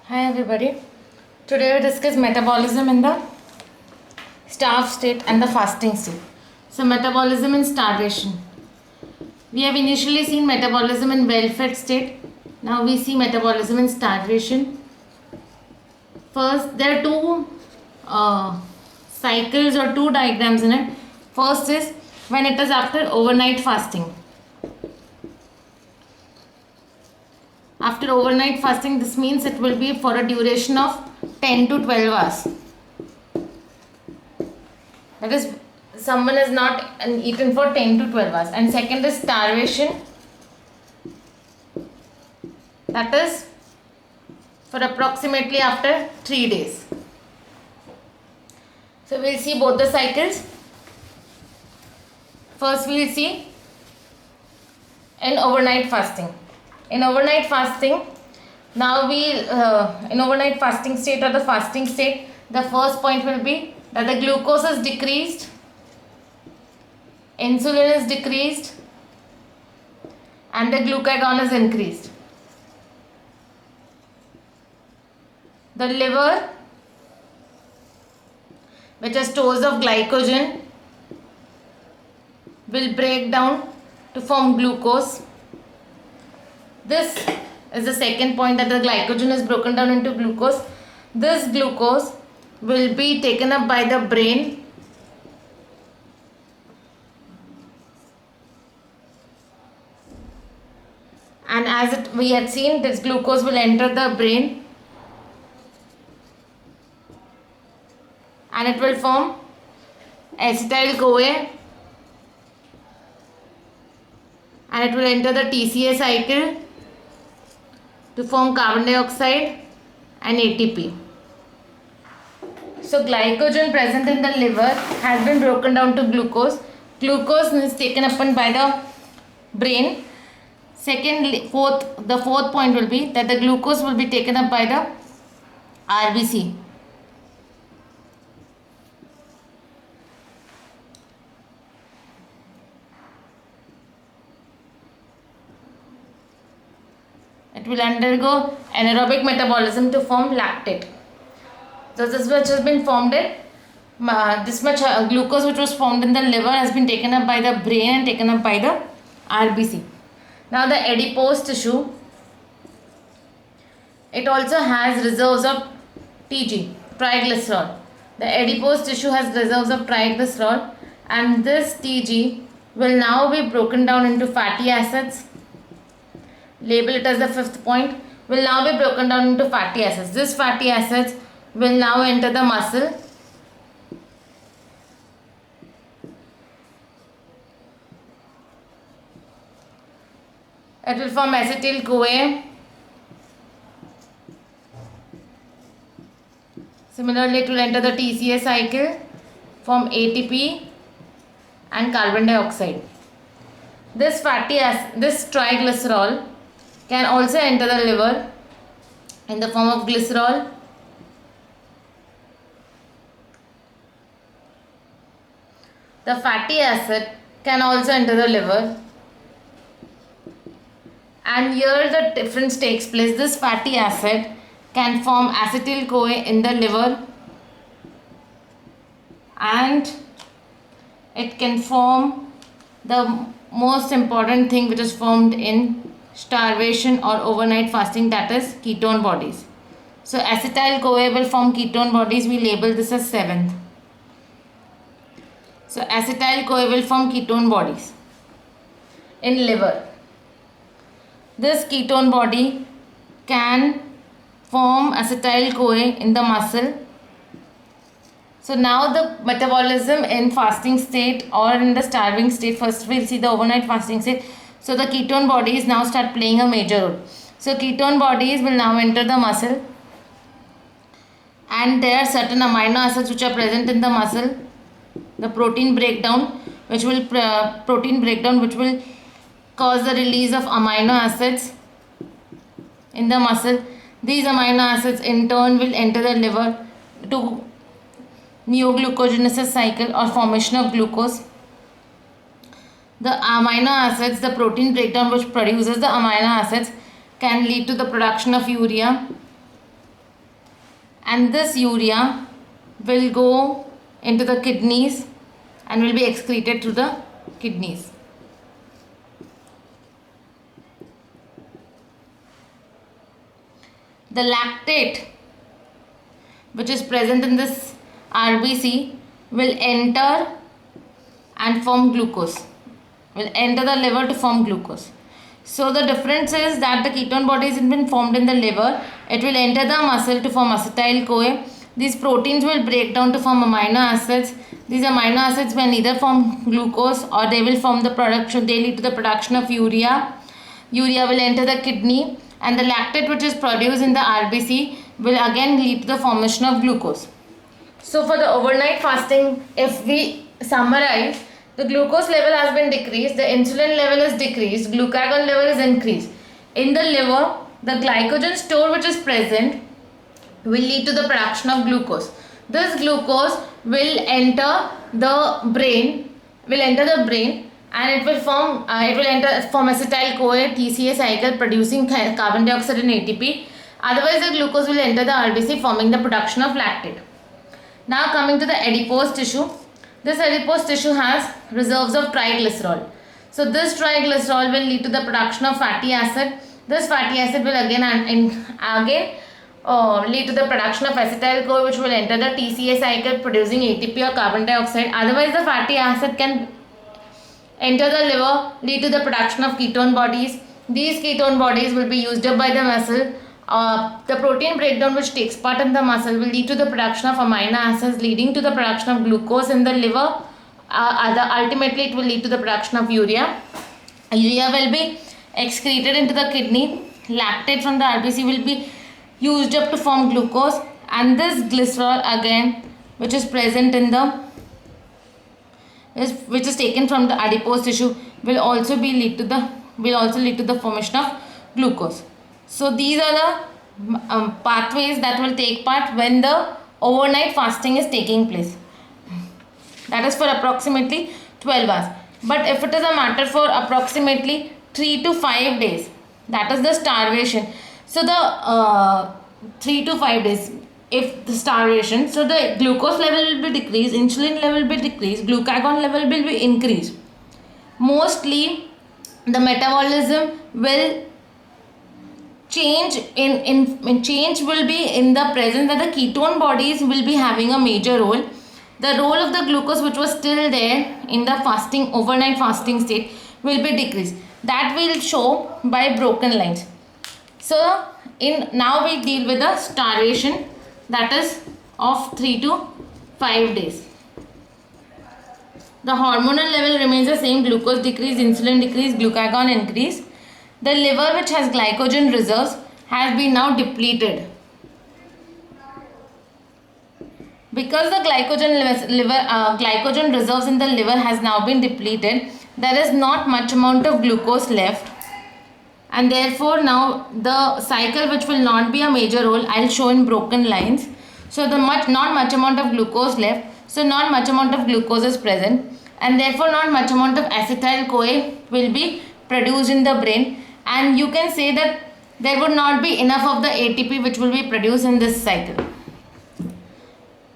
Hi everybody. Today we discuss metabolism in the starved state and the fasting state. So metabolism in starvation. We have initially seen metabolism in well-fed state. Now we see metabolism in starvation. First, there are two cycles or two diagrams in it. First is when it is after overnight fasting. After overnight fasting, this means it will be for a duration of 10 to 12 hours. That is, someone has not eaten for 10 to 12 hours. And second is starvation. That is for approximately after 3 days. So we'll see both the cycles. First we'll see in overnight fasting. In overnight fasting, now in overnight fasting state or the fasting state, the first point will be that the glucose is decreased, insulin is decreased, and the glucagon is increased. The liver, which has stores of glycogen, will break down to form glucose. This is the second point, that the glycogen is broken down into glucose. This glucose will be taken up by the brain and as we had seen, this glucose will enter the brain and it will form acetyl CoA and it will enter the TCA cycle to form carbon dioxide and ATP. So glycogen present in the liver has been broken down to glucose. Glucose is taken up by the brain. The fourth point will be that the glucose will be taken up by the RBC. It will undergo anaerobic metabolism to form lactate. So this much has been formed in this much glucose which was formed in the liver has been taken up by the brain and taken up by the RBC. Now the adipose tissue, it also has reserves of TG, triglycerol. The adipose tissue has reserves of triglycerol and this TG will now be broken down into fatty acids. Label it as the fifth point. Will now be broken down into fatty acids. This fatty acids will now enter the muscle it will form acetyl CoA. Similarly, it will enter the TCA cycle, form ATP and carbon dioxide. This fatty acid, this triglycerol can also enter the liver in the form of glycerol. The fatty acid can also enter the liver and here the difference takes place. This fatty acid can form acetyl CoA in the liver and it can form the most important thing which is formed in starvation or overnight fasting, that is ketone bodies. So acetyl CoA will form ketone bodies. We label this as 7th. So acetyl CoA will form ketone bodies in liver. This ketone body can form acetyl CoA in the muscle. So now the metabolism in fasting state or in the starving state. First we'll see the overnight fasting state. So the ketone bodies now start playing a major role. So ketone bodies will now enter the muscle and there are certain amino acids which are present in the muscle. The protein breakdown which will cause the release of amino acids in the muscle. These amino acids in turn will enter the liver to neoglucogenesis cycle or formation of glucose. The amino acids, the protein breakdown which produces the amino acids can lead to the production of urea and this urea will go into the kidneys and will be excreted through the kidneys. The lactate which is present in this RBC will enter and form glucose, will enter the liver to form glucose. So the difference is that the ketone bodies have been formed in the liver. It will enter the muscle to form acetyl-CoA. These proteins will break down to form amino acids. These amino acids will either form glucose or they will form the production, they lead to the production of urea. Urea will enter the kidney, and the lactate which is produced in the RBC will again lead to the formation of glucose. So for the overnight fasting, if we summarize, the glucose level has been decreased, the insulin level is decreased, glucagon level is increased. In the liver, the glycogen store which is present will lead to the production of glucose. This glucose will enter the brain, and it will form acetyl-CoA TCA cycle producing carbon dioxide and ATP. Otherwise, the glucose will enter the RBC forming the production of lactate. Now coming to the adipose tissue. This adipose tissue has reserves of triglycerol. So this triglycerol will lead to the production of fatty acid. This fatty acid will again lead to the production of acetyl-CoA, which will enter the TCA cycle producing ATP or carbon dioxide. Otherwise, the fatty acid can enter the liver, lead to the production of ketone bodies. These ketone bodies will be used up by the muscle. The protein breakdown which takes part in the muscle will lead to the production of amino acids, leading to the production of glucose in the liver. Ultimately, it will lead to the production of urea. Urea will be excreted into the kidney. Lactate from the RBC will be used up to form glucose, and this glycerol again, which is present in the which is taken from the adipose tissue, will also lead to the formation of glucose. So these are the pathways that will take part when the overnight fasting is taking place. That is for approximately 12 hours. But if it is a matter for approximately 3 to 5 days, that is the starvation. So the 3 to 5 days, if the starvation, so the glucose level will be decreased, insulin level will be decreased, glucagon level will be increased. Mostly the metabolism will change change will be in the presence that the ketone bodies will be having a major role. The role of the glucose which was still there in the fasting, overnight fasting state, will be decreased. That will show by broken lines. So now we deal with the starvation, that is of 3 to 5 days. The hormonal level remains the same, glucose decrease, insulin decrease, glucagon increase. The liver which has glycogen reserves has been now depleted. Because the glycogen reserves in the liver has now been depleted, there is not much amount of glucose left, and therefore now the cycle which will not be a major role, I will show in broken lines. So not much amount of glucose left, so not much amount of glucose is present, and therefore not much amount of acetyl-CoA will be produced in the brain, and you can say that there would not be enough of the ATP which will be produced in this cycle.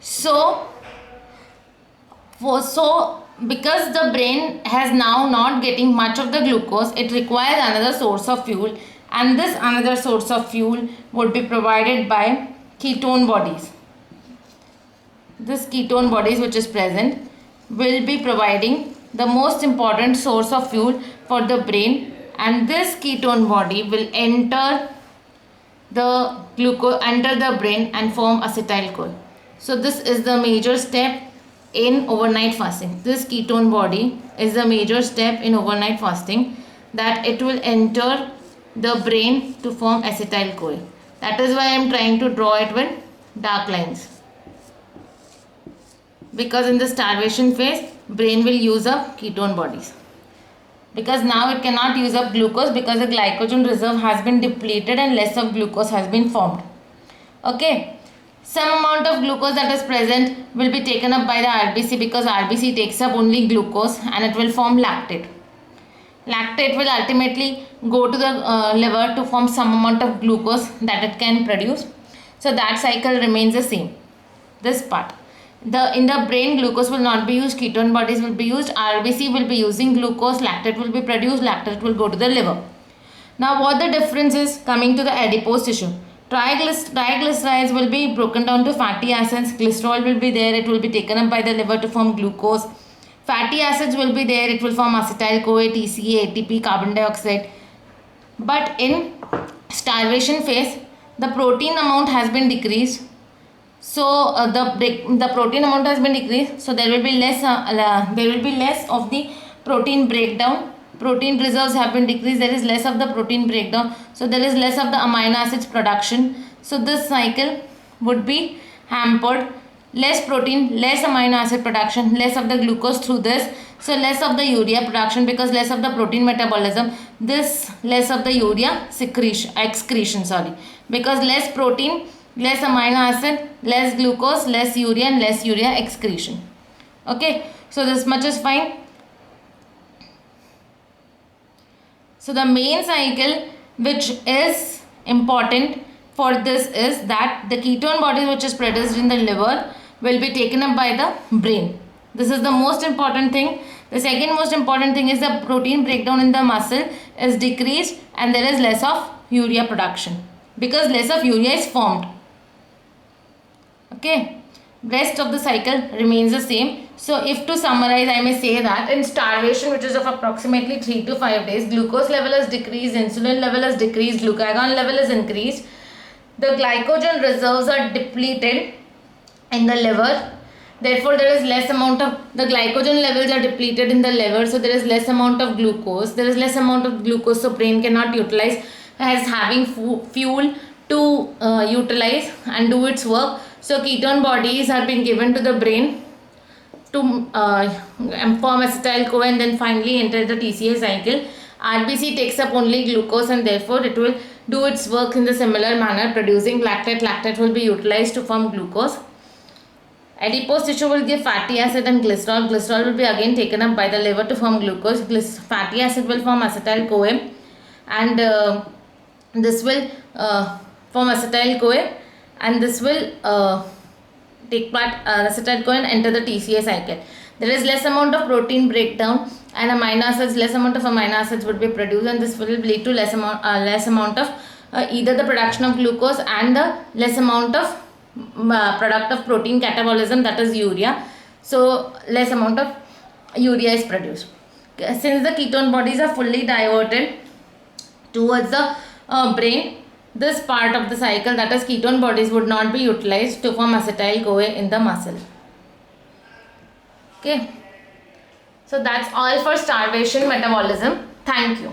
So because the brain has now not getting much of the glucose, it requires another source of fuel, and this another source of fuel would be provided by ketone bodies. This ketone bodies which is present will be providing the most important source of fuel for the brain, and this ketone body will enter the brain and form acetyl-CoA. So this is the major step in overnight fasting. This ketone body is the major step in overnight fasting, that it will enter the brain to form acetyl-CoA. That is why I am trying to draw it with dark lines. Because in the starvation phase, brain will use up ketone bodies. Because now it cannot use up glucose because the glycogen reserve has been depleted and less of glucose has been formed. Okay. Some amount of glucose that is present will be taken up by the RBC, because RBC takes up only glucose and it will form lactate. Lactate will ultimately go to the liver to form some amount of glucose that it can produce. So that cycle remains the same. This part. In the brain, glucose will not be used, ketone bodies will be used, RBC will be using glucose, lactate will be produced, lactate will go to the liver. Now what the difference is coming to the adipose tissue. Triglycerides will be broken down to fatty acids, glycerol will be there, it will be taken up by the liver to form glucose. Fatty acids will be there, it will form acetyl-CoA, TCA, ATP, carbon dioxide. But in starvation phase, the protein amount has been decreased. So the protein amount has been decreased. So there will be less of the protein breakdown. Protein reserves have been decreased. There is less of the protein breakdown. So there is less of the amino acids production. So this cycle would be hampered. Less protein, less amino acid production, less of the glucose through this. So less of the urea production because less of the protein metabolism. This less of the urea excretion because less protein, less amino acid, less glucose, less urea and less urea excretion. Okay, so this much is fine. So the main cycle which is important for this is that the ketone bodies which is produced in the liver will be taken up by the brain. This is the most important thing. The second most important thing is the protein breakdown in the muscle is decreased and there is less of urea production because less of urea is formed. Okay, rest of the cycle remains the same. So if to summarize, I may say that in starvation, which is of approximately 3 to 5 days, glucose level is decreased, insulin level is decreased, glucagon level is increased. The glycogen reserves are depleted in the liver. Therefore, there is less amount of the glycogen levels are depleted in the liver. So there is less amount of glucose. There is less amount of glucose, so brain cannot utilize as having fuel to utilize and do its work. So ketone bodies are being given to the brain to form acetyl-CoA and then finally enter the TCA cycle. RBC takes up only glucose and therefore it will do its work in the similar manner, producing lactate. Lactate will be utilized to form glucose. Adipose tissue will give fatty acid and glycerol. Glycerol will be again taken up by the liver to form glucose. Fatty acid will form acetyl-CoA and this will form acetyl-CoA and this will take part acetyl-CoA and enter the TCA cycle. There is less amount of protein breakdown and amino acids, less amount of amino acids would be produced and this will lead to less amount of either the production of glucose and the less amount of product of protein catabolism, that is urea. So less amount of urea is produced. Since the ketone bodies are fully diverted towards the brain, this part of the cycle, that is ketone bodies, would not be utilized to form acetyl-CoA in the muscle. Okay, so that's all for starvation metabolism. Thank you.